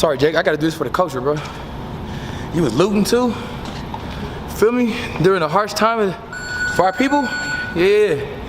Sorry, Jake, I gotta do this for the culture, bro. You was looting too? Feel me? During a harsh time for our people? Yeah.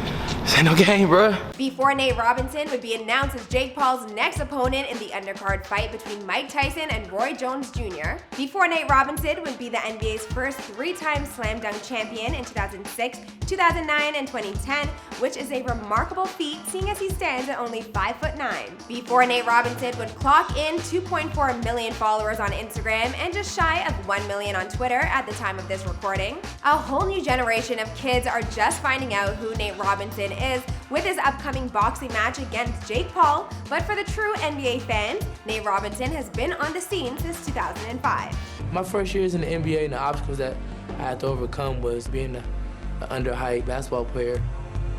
This ain't no game, bro. Before Nate Robinson would be announced as Jake Paul's next opponent in the undercard fight between Mike Tyson and Roy Jones Jr. Before Nate Robinson would be the NBA's first three-time slam dunk champion in 2006, 2009, and 2010, which is a remarkable feat seeing as he stands at only 5'9". Before Nate Robinson would clock in 2.4 million followers on Instagram and just shy of 1 million on Twitter at the time of this recording. A whole new generation of kids are just finding out who Nate Robinson is with his upcoming boxing match against Jake Paul, but for the true NBA fans, Nate Robinson has been on the scene since 2005. My first years in the NBA and the obstacles that I had to overcome was being an under-height basketball player.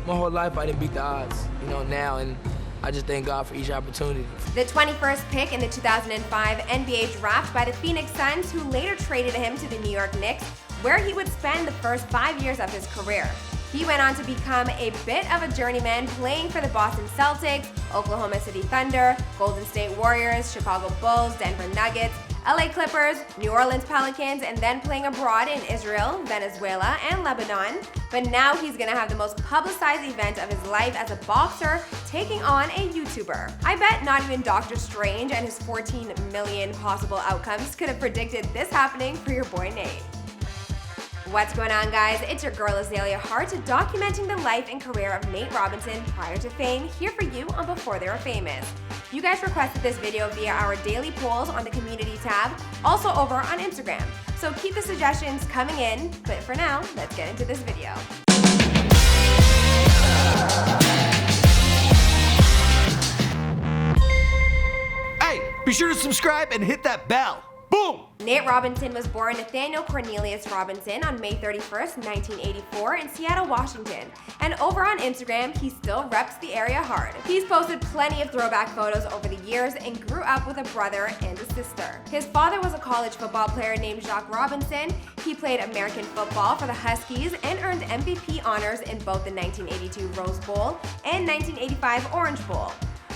My whole life I didn't beat the odds, now, and I just thank God for each opportunity. The 21st pick in the 2005 NBA draft by the Phoenix Suns, who later traded him to the New York Knicks, where he would spend the first 5 years of his career. He went on to become a bit of a journeyman, playing for the Boston Celtics, Oklahoma City Thunder, Golden State Warriors, Chicago Bulls, Denver Nuggets, LA Clippers, New Orleans Pelicans, and then playing abroad in Israel, Venezuela, and Lebanon. But now he's gonna have the most publicized event of his life as a boxer, taking on a YouTuber. I bet not even Dr. Strange and his 14 million possible outcomes could have predicted this happening for your boy Nate. What's going on, guys? It's your girl Azalea Hart, documenting the life and career of Nate Robinson prior to fame, here for you on Before They Were Famous. You guys requested this video via our daily polls on the community tab, also over on Instagram. So keep the suggestions coming in, but for now, let's get into this video. Hey, be sure to subscribe and hit that bell. Boom! Nate Robinson was born Nathaniel Cornelius Robinson on May 31st, 1984 in Seattle, Washington. And over on Instagram, he still reps the area hard. He's posted plenty of throwback photos over the years and grew up with a brother and a sister. His father was a college football player named Jacques Robinson. He played American football for the Huskies and earned MVP honors in both the 1982 Rose Bowl and 1985 Orange Bowl.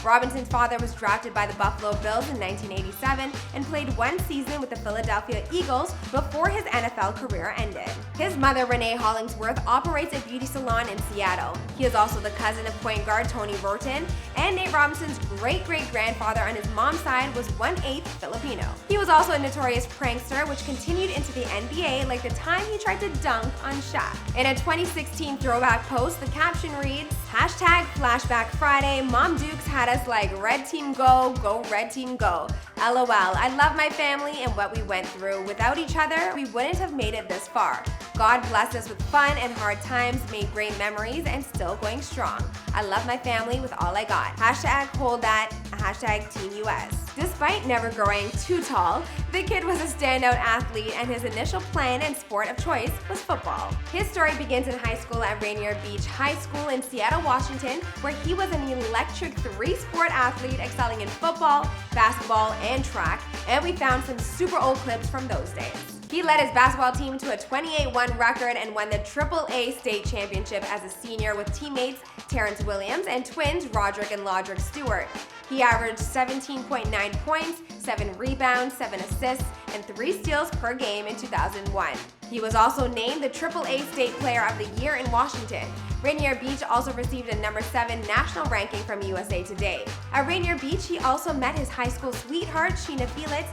Robinson's father was drafted by the Buffalo Bills in 1987 and played one season with the Philadelphia Eagles before his NFL career ended. His mother, Renee Hollingsworth, operates a beauty salon in Seattle. He is also the cousin of point guard Tony Burton, and Nate Robinson's great-great-grandfather on his mom's side was 1/8 Filipino. He was also a notorious prankster, which continued into the NBA, like the time he tried to dunk on Shaq. In a 2016 throwback post, the caption reads, #Flashback Friday, Mom Dukes had us like red team go red team go. LOL, I love my family and what we went through. Without each other, we wouldn't have made it this far. God blessed us with fun and hard times, made great memories, and still going strong. I love my family with all I got. #hold that, #Team US. Despite never growing too tall, the kid was a standout athlete, and his initial plan and sport of choice was football. His story begins in high school at Rainier Beach High School in Seattle, Washington, where he was an electric three-sport athlete excelling in football, basketball, and track, and we found some super old clips from those days. He led his basketball team to a 28-1 record and won the AAA state championship as a senior with teammates Terrence Williams and twins Roderick and Lodrick Stewart. He averaged 17.9 points, 7 rebounds, 7 assists, and 3 steals per game in 2001. He was also named the AAA State Player of the Year in Washington. Rainier Beach also received a number 7 national ranking from USA Today. At Rainier Beach, he also met his high school sweetheart, Sheena Felix,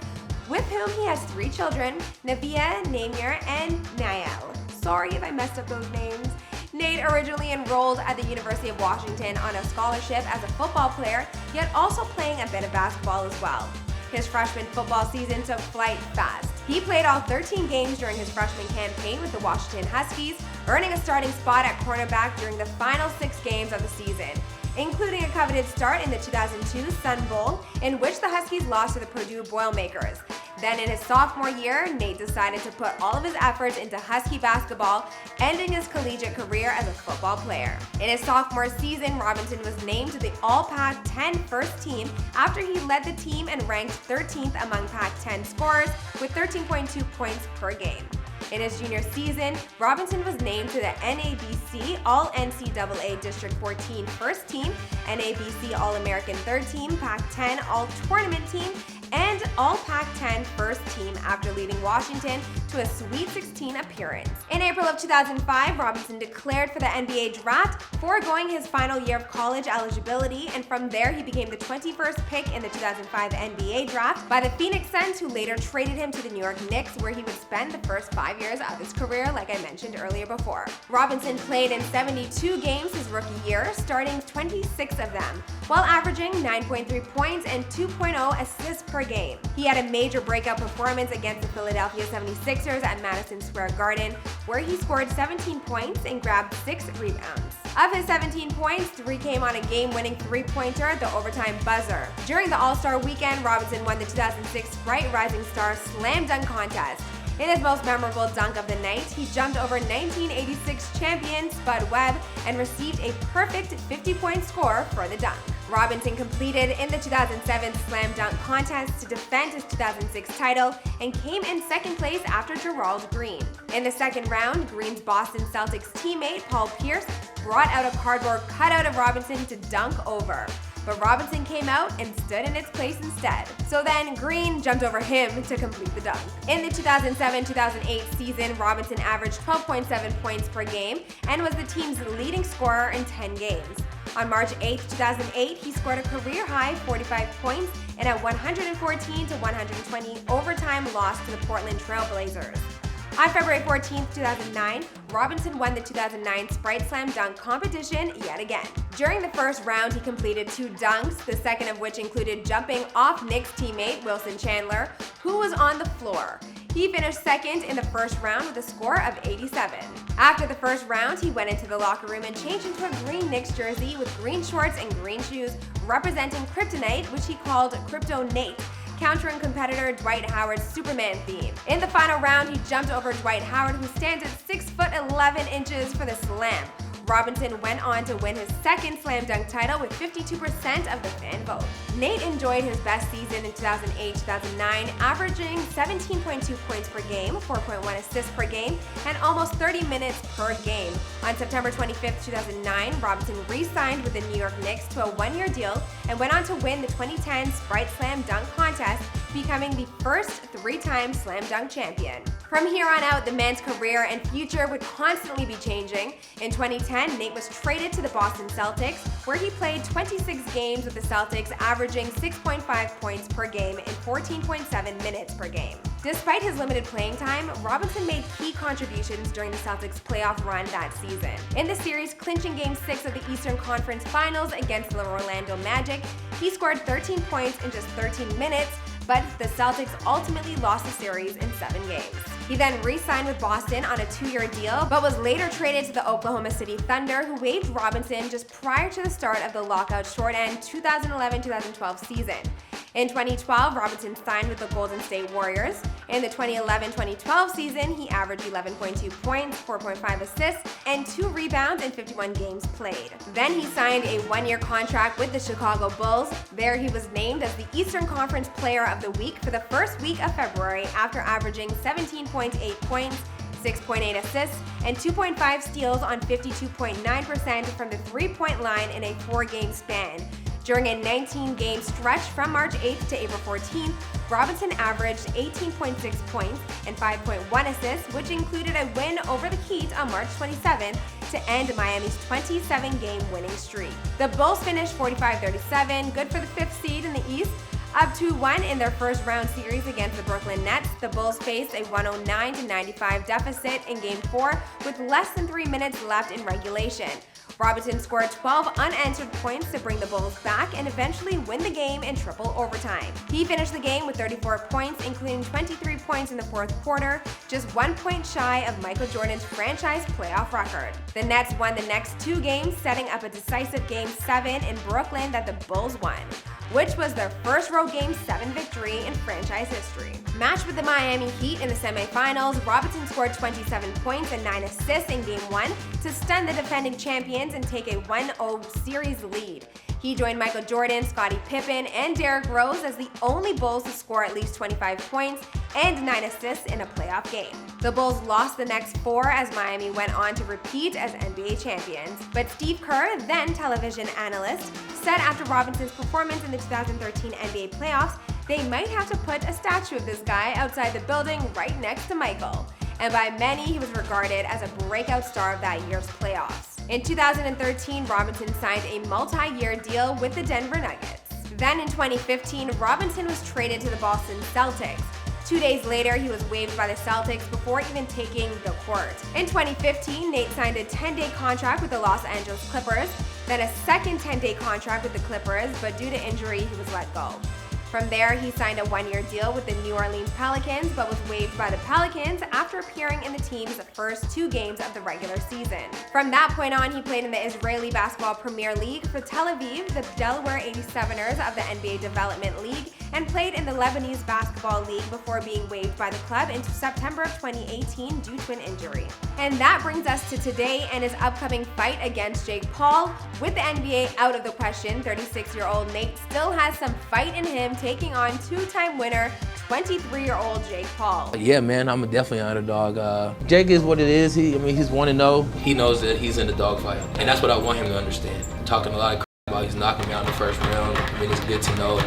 with whom he has 3 children, Navia, Namir, and Nael. Sorry if I messed up those names. Nate originally enrolled at the University of Washington on a scholarship as a football player, yet also playing a bit of basketball as well. His freshman football season took flight fast. He played all 13 games during his freshman campaign with the Washington Huskies, earning a starting spot at cornerback during the final 6 games of the season, including a coveted start in the 2002 Sun Bowl, in which the Huskies lost to the Purdue Boilermakers. Then in his sophomore year, Nate decided to put all of his efforts into Husky basketball, ending his collegiate career as a football player. In his sophomore season, Robinson was named to the All-Pac-10 first team after he led the team and ranked 13th among Pac-10 scorers with 13.2 points per game. In his junior season, Robinson was named to the NABC All-NCAA District 14 First Team, NABC All-American Third Team, Pac-10 All-Tournament Team, and All Pac-10 first team after leading Washington to a Sweet 16 appearance. In April of 2005, Robinson declared for the NBA draft, foregoing his final year of college eligibility, and from there he became the 21st pick in the 2005 NBA draft by the Phoenix Suns, who later traded him to the New York Knicks, where he would spend the first 5 years of his career, like I mentioned earlier before. Robinson played in 72 games his rookie year, starting 26 of them, while averaging 9.3 points and 2.0 assists per game. He had a major breakout performance against the Philadelphia 76ers at Madison Square Garden, where he scored 17 points and grabbed 6 rebounds. Of his 17 points, 3 came on a game-winning three-pointer, the overtime buzzer. During the All-Star weekend, Robinson won the 2006 Sprite Rising Star Slam Dunk Contest. In his most memorable dunk of the night, he jumped over 1986 champion Spud Webb and received a perfect 50-point score for the dunk. Robinson competed in the 2007 Slam Dunk Contest to defend his 2006 title and came in second place after Gerald Green. In the second round, Green's Boston Celtics teammate Paul Pierce brought out a cardboard cutout of Robinson to dunk over, but Robinson came out and stood in its place instead. So then Green jumped over him to complete the dunk. In the 2007-2008 season, Robinson averaged 12.7 points per game and was the team's leading scorer in 10 games. On March 8, 2008, he scored a career-high 45 points in a 114-120 overtime loss to the Portland Trail Blazers. On February 14, 2009, Robinson won the 2009 Sprite Slam Dunk competition yet again. During the first round, he completed 2 dunks, the second of which included jumping off Knicks teammate Wilson Chandler, who was on the floor. He finished second in the first round with a score of 87. After the first round, he went into the locker room and changed into a green Knicks jersey with green shorts and green shoes representing Kryptonite, which he called Crypto Nate, countering competitor Dwight Howard's Superman theme. In the final round, he jumped over Dwight Howard, who stands at 6'11" for the slam. Robinson went on to win his second slam dunk title with 52% of the fan vote. Nate enjoyed his best season in 2008-2009, averaging 17.2 points per game, 4.1 assists per game, and almost 30 minutes per game. On September 25, 2009, Robinson re-signed with the New York Knicks to a 1-year deal and went on to win the 2010 Sprite Slam Dunk Contest, becoming the first 3-time slam dunk champion. From here on out, the man's career and future would constantly be changing. In 2010, Nate was traded to the Boston Celtics, where he played 26 games with the Celtics, averaging 6.5 points per game and 14.7 minutes per game. Despite his limited playing time, Robinson made key contributions during the Celtics' playoff run that season. In the series clinching Game 6 of the Eastern Conference Finals against the Orlando Magic, he scored 13 points in just 13 minutes, but the Celtics ultimately lost the series in 7 games. He then re-signed with Boston on a 2-year deal, but was later traded to the Oklahoma City Thunder, who waived Robinson just prior to the start of the lockout short-end 2011-2012 season. In 2012, Robinson signed with the Golden State Warriors. In the 2011-2012 season, he averaged 11.2 points, 4.5 assists, and 2 rebounds in 51 games played. Then he signed a 1-year contract with the Chicago Bulls. There he was named as the Eastern Conference Player of the Week for the first week of February after averaging 17.8 points, 6.8 assists, and 2.5 steals on 52.9% from the three-point line in a 4-game span. During a 19-game stretch from March 8th to April 14th, Robinson averaged 18.6 points and 5.1 assists, which included a win over the Heat on March 27th to end Miami's 27-game winning streak. The Bulls finished 45-37, good for the 5th seed in the East. Up 2-1 in their first round series against the Brooklyn Nets, the Bulls faced a 109-95 deficit in Game 4 with less than 3 minutes left in regulation. Robinson scored 12 unanswered points to bring the Bulls back and eventually win the game in triple overtime. He finished the game with 34 points, including 23 points in the fourth quarter, just 1 point shy of Michael Jordan's franchise playoff record. The Nets won the next 2 games, setting up a decisive Game 7 in Brooklyn that the Bulls won, which was their first road Game 7 victory in franchise history. Matched with the Miami Heat in the semifinals, Robinson scored 27 points and 9 assists in Game 1 to stun the defending champions and take a 1-0 series lead. He joined Michael Jordan, Scottie Pippen, and Derrick Rose as the only Bulls to score at least 25 points and 9 assists in a playoff game. The Bulls lost the next 4 as Miami went on to repeat as NBA champions. But Steve Kerr, then television analyst, said after Robinson's performance in the 2013 NBA playoffs they might have to put a statue of this guy outside the building right next to Michael. And by many, he was regarded as a breakout star of that year's playoffs. In 2013, Robinson signed a multi-year deal with the Denver Nuggets. Then in 2015, Robinson was traded to the Boston Celtics. 2 days later, he was waived by the Celtics before even taking the court. In 2015, Nate signed a 10-day contract with the Los Angeles Clippers, then a second 10-day contract with the Clippers, but due to injury, he was let go. From there, he signed a 1-year deal with the New Orleans Pelicans, but was waived by the Pelicans after appearing in the team's first 2 games of the regular season. From that point on, he played in the Israeli Basketball Premier League for Tel Aviv, the Delaware 87ers of the NBA Development League, and played in the Lebanese Basketball League before being waived by the club into September of 2018 due to an injury. And that brings us to today and his upcoming fight against Jake Paul. With the NBA out of the question, 36-year-old Nate still has some fight in him, taking on 2-time winner, 23-year-old Jake Paul. Yeah, man, I'm definitely an underdog. Jake is what it is. He's 1-0. He knows that he's in the dogfight, and that's what I want him to understand. Talking a lot of crap about he's knocking me out in the first round. I mean, it's good to know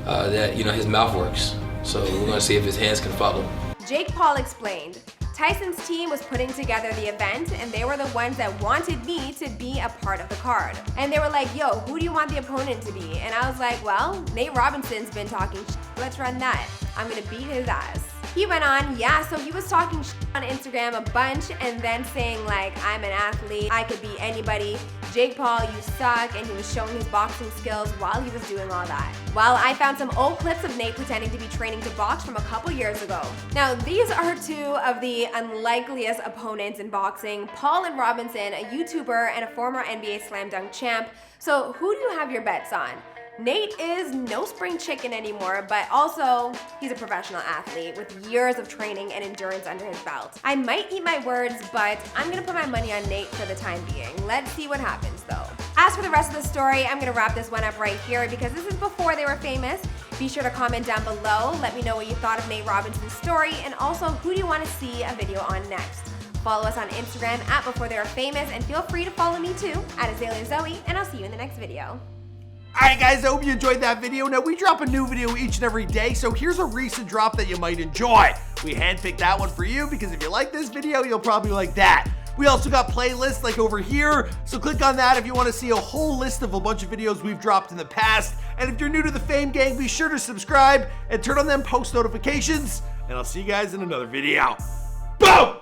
that his mouth works. So we're gonna see if his hands can follow. Jake Paul explained, Tyson's team was putting together the event, and they were the ones that wanted me to be a part of the card. And they were like, yo, who do you want the opponent to be? And I was like, well, Nate Robinson's been talking shit. Let's run that. I'm gonna beat his ass. He went on, yeah, so he was talking shit on Instagram a bunch and then saying like, I'm an athlete, I could be anybody. Jake Paul, you suck, and he was showing his boxing skills while he was doing all that. Well, I found some old clips of Nate pretending to be training to box from a couple years ago. Now, these are 2 of the unlikeliest opponents in boxing, Paul and Robinson, a YouTuber and a former NBA slam dunk champ. So who do you have your bets on? Nate is no spring chicken anymore, but also he's a professional athlete with years of training and endurance under his belt. I might eat my words, but I'm gonna put my money on Nate for the time being. Let's see what happens though. As for the rest of the story, I'm gonna wrap this one up right here because this is before they were famous. Be sure to comment down below. Let me know what you thought of Nate Robinson's story, and also who do you want to see a video on next. Follow us on Instagram at Before They Were Famous, and feel free to follow me too at Azalea Zoe, and I'll see you in the next video. Alright guys, I hope you enjoyed that video. Now we drop a new video each and every day, so here's a recent drop that you might enjoy. We handpicked that one for you because if you like this video, you'll probably like that. We also got playlists like over here, so click on that if you want to see a whole list of a bunch of videos we've dropped in the past. And if you're new to the Fame Gang, be sure to subscribe and turn on them post notifications, and I'll see you guys in another video. Boom!